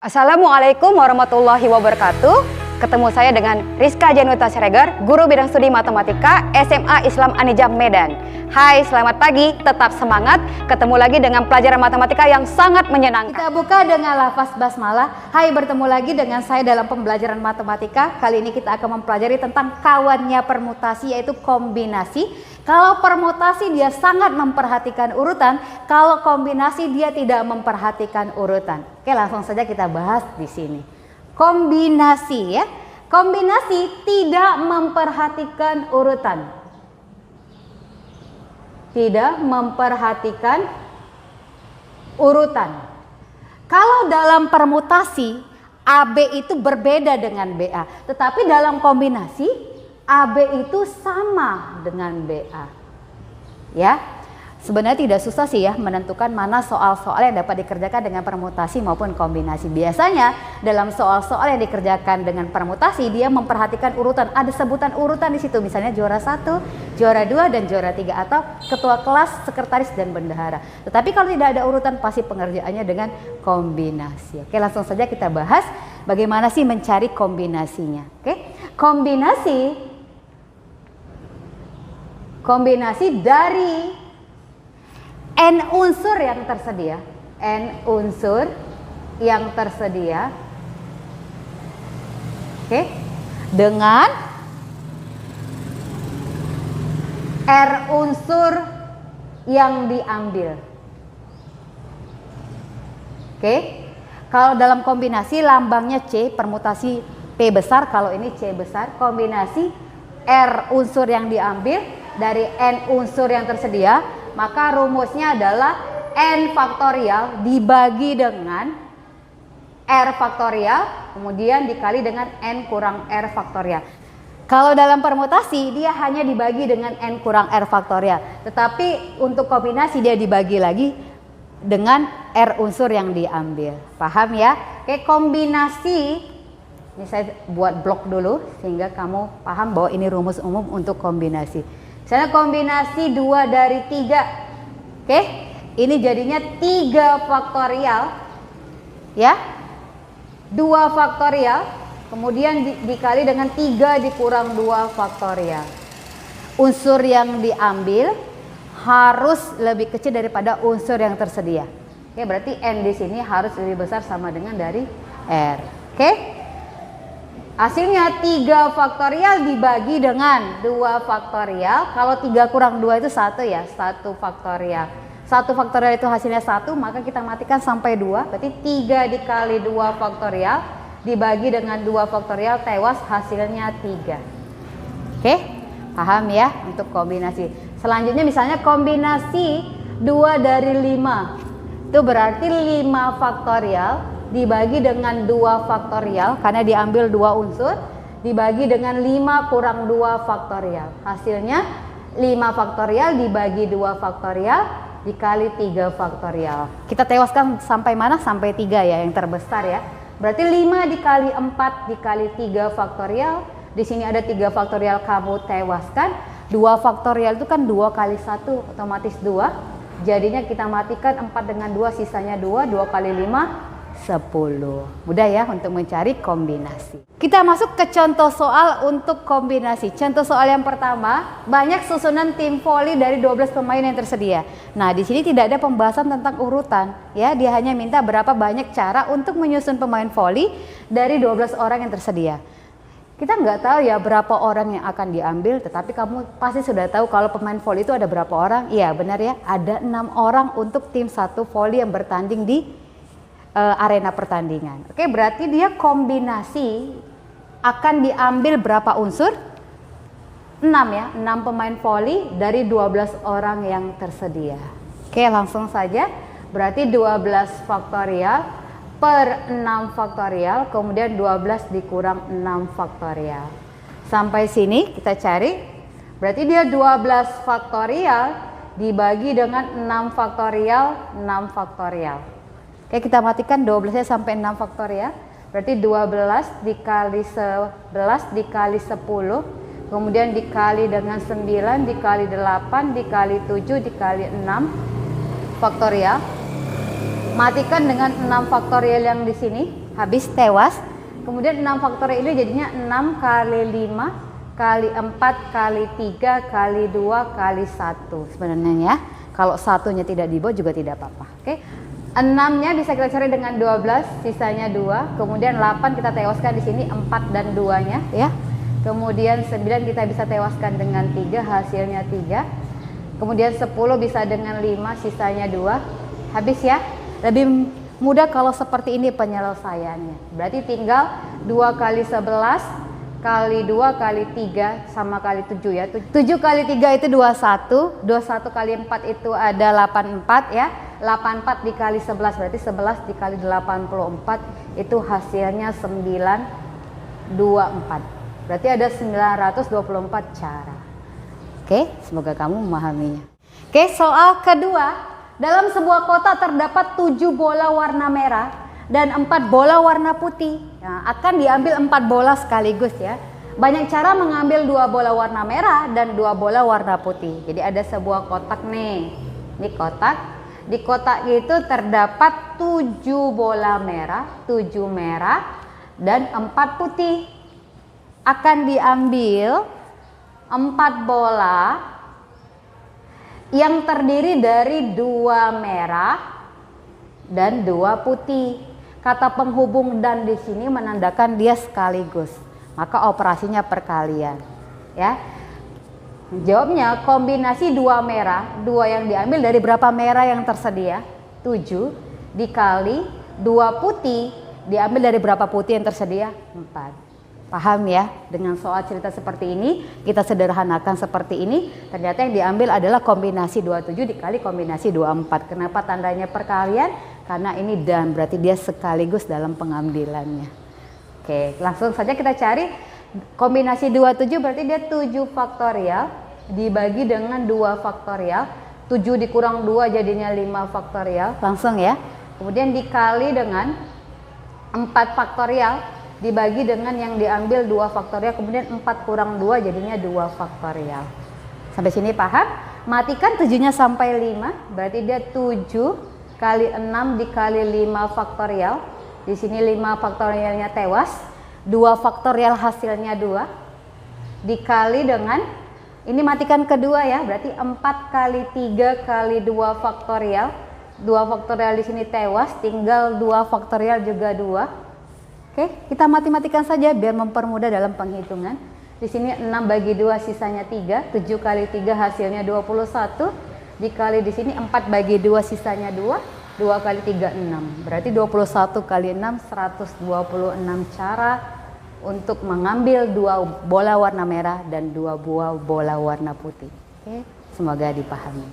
Assalamualaikum warahmatullahi wabarakatuh. Ketemu saya dengan Rizka Januta Siregar, Guru Bidang Studi Matematika SMA Islam Anijam Medan. Hai, selamat pagi, tetap semangat. Ketemu lagi dengan pelajaran matematika yang sangat menyenangkan. Kita buka dengan lafaz basmalah. Hai, bertemu lagi dengan saya dalam pembelajaran matematika. Kali ini kita akan mempelajari tentang kawannya permutasi, yaitu kombinasi. Kalau permutasi dia sangat memperhatikan urutan, kalau kombinasi dia tidak memperhatikan urutan. Oke, langsung saja kita bahas di sini. Kombinasi ya. Kombinasi tidak memperhatikan urutan. Tidak memperhatikan urutan. Kalau dalam permutasi AB itu berbeda dengan BA, tetapi dalam kombinasi AB itu sama dengan BA. Ya. Sebenarnya tidak susah sih ya menentukan mana soal-soal yang dapat dikerjakan dengan permutasi maupun kombinasi. Biasanya dalam soal-soal yang dikerjakan dengan permutasi dia memperhatikan urutan. Ada sebutan urutan di situ, misalnya juara 1, juara 2 dan juara 3 atau ketua kelas, sekretaris dan bendahara. Tetapi kalau tidak ada urutan pasti pengerjaannya dengan kombinasi. Oke, langsung saja kita bahas bagaimana sih mencari kombinasinya. Oke. Kombinasi dari N unsur yang tersedia, N unsur yang tersedia, oke, dengan R unsur yang diambil. Oke, kalau dalam kombinasi lambangnya C, permutasi P besar, kalau ini C besar, kombinasi R unsur yang diambil dari N unsur yang tersedia, maka rumusnya adalah N faktorial dibagi dengan R faktorial kemudian dikali dengan N kurang R faktorial. Kalau dalam permutasi dia hanya dibagi dengan N kurang R faktorial, tetapi untuk kombinasi dia dibagi lagi dengan R unsur yang diambil. Paham ya? Oke, kombinasi ini saya buat blok dulu sehingga kamu paham bahwa ini rumus umum untuk kombinasi. Misalnya kombinasi 2 dari 3. Oke, ini jadinya 3 faktorial. Ya. 2 faktorial, kemudian dikali dengan 3 dikurang 2 faktorial. Unsur yang diambil harus lebih kecil daripada unsur yang tersedia. Oke, berarti N di sini harus lebih besar sama dengan dari R. Oke. Hasilnya 3 faktorial dibagi dengan 2 faktorial. Kalau 3 kurang 2 itu 1 ya, 1 faktorial. 1 faktorial itu hasilnya 1, maka kita matikan sampai 2. Berarti 3 dikali 2 faktorial dibagi dengan 2 faktorial tewas hasilnya 3. Oke, paham ya untuk kombinasi. Selanjutnya misalnya kombinasi 2 dari 5. Itu berarti 5 faktorial dibagi dengan 2 faktorial karena diambil 2 unsur dibagi dengan 5 kurang 2 faktorial. Hasilnya 5 faktorial dibagi 2 faktorial dikali 3 faktorial. Kita tewaskan sampai mana? Sampai 3 ya, yang terbesar ya. Berarti 5 dikali 4 dikali 3 faktorial. Di sini ada 3 faktorial, kamu tewaskan. 2 faktorial itu kan 2 kali 1 otomatis 2. Jadinya kita matikan 4 dengan 2 sisanya 2. 2 kali 5 10. Mudah ya untuk mencari kombinasi. Kita masuk ke contoh soal untuk kombinasi. Contoh soal yang pertama, banyak susunan tim voli dari 12 pemain yang tersedia. Nah, di sini tidak ada pembahasan tentang urutan, ya. Dia hanya minta berapa banyak cara untuk menyusun pemain voli dari 12 orang yang tersedia. Kita nggak tahu ya berapa orang yang akan diambil, tetapi kamu pasti sudah tahu kalau pemain voli itu ada berapa orang. Iya, benar ya. Ada 6 orang untuk tim satu voli yang bertanding di arena pertandingan. Oke, berarti dia kombinasi akan diambil berapa unsur? 6 ya, 6 pemain voli dari 12 orang yang tersedia. Oke, langsung saja. Berarti 12 faktorial per 6 faktorial, kemudian 12 dikurang 6 faktorial. Sampai sini kita cari. Berarti dia 12 faktorial dibagi dengan 6 faktorial, 6 faktorial. Oke, kita matikan 12-nya sampai 6 faktorial. Berarti 12 dikali 11 dikali 10. Kemudian dikali dengan 9 dikali 8 dikali 7 dikali 6 faktorial. Matikan dengan 6 faktorial yang di sini. habis tewas. Kemudian 6 faktorial ini jadinya 6 kali 5 kali 4 kali 3 kali 2 kali 1 sebenarnya ya. Kalau satunya tidak dibawa juga tidak apa-apa. Oke. 6-nya bisa kita cari dengan 12, sisanya 2. Kemudian 8 kita tewaskan di sini 4 dan 2-nya ya. Kemudian 9 kita bisa tewaskan dengan 3, hasilnya 3. Kemudian 10 bisa dengan 5, sisanya 2. Habis ya. Lebih mudah kalau seperti ini penyelesaiannya. Berarti tinggal 2 kali 11 kali 2 kali 3 sama kali 7 ya. 7 kali 3 itu 21. 21 kali 4 itu ada 84 ya. 84 dikali 11 berarti 11 dikali 84 itu hasilnya 924. Berarti ada 924 cara. Oke, semoga kamu memahaminya. Oke, soal kedua. Dalam sebuah kotak terdapat 7 bola warna merah dan 4 bola warna putih. Nah, akan diambil 4 bola sekaligus ya. Banyak cara mengambil 2 bola warna merah dan 2 bola warna putih. Jadi ada sebuah kotak nih. Ini kotak. Di kotak itu terdapat 7 bola merah, 7 merah dan 4 putih. Akan diambil 4 bola yang terdiri dari 2 merah dan 2 putih. Kata penghubung dan di sini menandakan dia sekaligus. Maka operasinya perkalian. Ya. Jawabnya kombinasi 2 merah, 2 yang diambil dari berapa merah yang tersedia? 7 dikali 2 putih diambil dari berapa putih yang tersedia? 4. Paham ya? Dengan soal cerita seperti ini, kita sederhanakan seperti ini, ternyata yang diambil adalah kombinasi 27 dikali kombinasi 24. Kenapa tandanya perkalian? Karena ini dan, berarti dia sekaligus dalam pengambilannya. Oke, langsung saja kita cari kombinasi 27 berarti dia 7 faktorial dibagi dengan 2 faktorial. 7 dikurang 2 jadinya 5 faktorial. Langsung ya. Kemudian dikali dengan 4 faktorial dibagi dengan yang diambil 2 faktorial, kemudian 4 kurang 2 jadinya 2 faktorial. Sampai sini paham? Matikan 7-nya sampai 5, berarti dia 7 kali 6 dikali 5 faktorial. Di sini 5 faktorialnya tewas, 2 faktorial hasilnya 2 dikali dengan ini matikan kedua ya, berarti 4 kali 3 kali 2 faktorial. 2 faktorial di sini tewas, tinggal 2 faktorial juga 2. Oke, kita mati-matikan saja biar mempermudah dalam penghitungan. Di sini 6 bagi 2 sisanya 3, 7 kali 3 hasilnya 21. Dikali di sini 4 bagi 2 sisanya 2, 2 kali 3 6. Berarti 21 kali 6 126 cara untuk mengambil 2 bola warna merah dan 2 buah bola warna putih. Oke, semoga dipahami.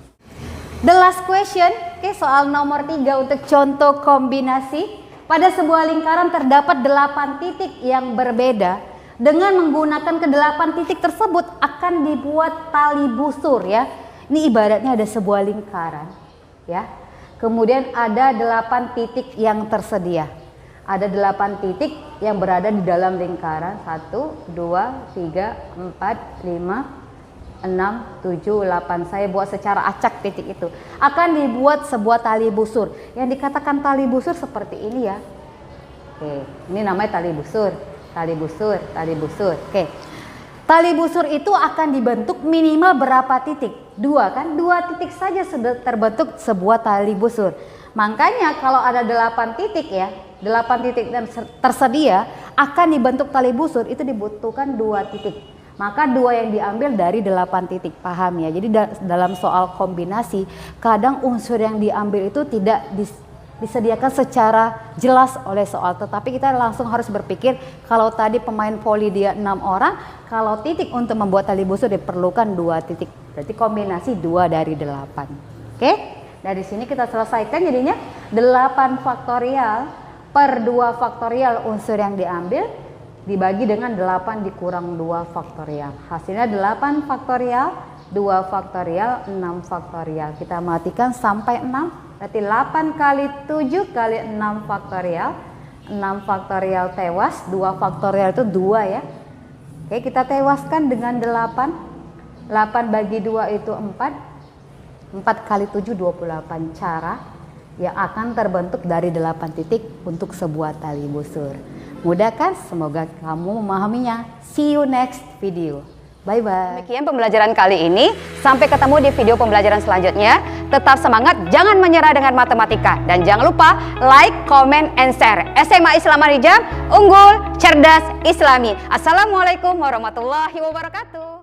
The last question, oke, soal nomor 3 untuk contoh kombinasi. Pada sebuah lingkaran terdapat 8 titik yang berbeda. Dengan menggunakan ke-8 titik tersebut akan dibuat tali busur ya. Ini ibaratnya ada sebuah lingkaran ya. Kemudian ada 8 titik yang tersedia. Ada 8 titik yang berada di dalam lingkaran. 1, 2, 3, 4, 5, 6, 7, 8. Saya buat secara acak titik itu. Akan dibuat sebuah tali busur. Yang dikatakan tali busur seperti ini ya. Oke, ini namanya tali busur. Tali busur, tali busur. Oke. Tali busur itu akan dibentuk minimal berapa titik? 2 kan? 2 titik saja sudah terbentuk sebuah tali busur. Makanya kalau ada 8 titik ya, 8 titik dan tersedia akan dibentuk tali busur itu dibutuhkan 2 titik. Maka 2 yang diambil dari 8 titik. Paham ya? Jadi dalam soal kombinasi kadang unsur yang diambil itu tidak disediakan secara jelas oleh soal, tetapi kita langsung harus berpikir kalau tadi pemain voli dia 6 orang, kalau titik untuk membuat tali busur diperlukan 2 titik, berarti kombinasi 2 dari 8. Oke, dari sini kita selesaikan jadinya 8 faktorial per 2 faktorial unsur yang diambil dibagi dengan 8 dikurang 2 faktorial, hasilnya 8 faktorial, 2 faktorial, 6 faktorial. Kita matikan sampai 6. Berarti 8 kali 7 kali 6 faktorial. 6 faktorial tewas, 2 faktorial itu 2 ya. Oke, kita tewaskan dengan 8. 8 bagi 2 itu 4. 4 kali 7 28 cara. yang akan terbentuk dari 8 titik untuk sebuah tali busur. Mudah kan? Semoga kamu memahaminya. See you next video. Bye-bye. Demikian pembelajaran kali ini. Sampai ketemu di video pembelajaran selanjutnya. Tetap semangat, jangan menyerah dengan matematika. Dan jangan lupa like, comment, and share. SMA Islam Al-Hijab, unggul, cerdas, islami. Assalamualaikum warahmatullahi wabarakatuh.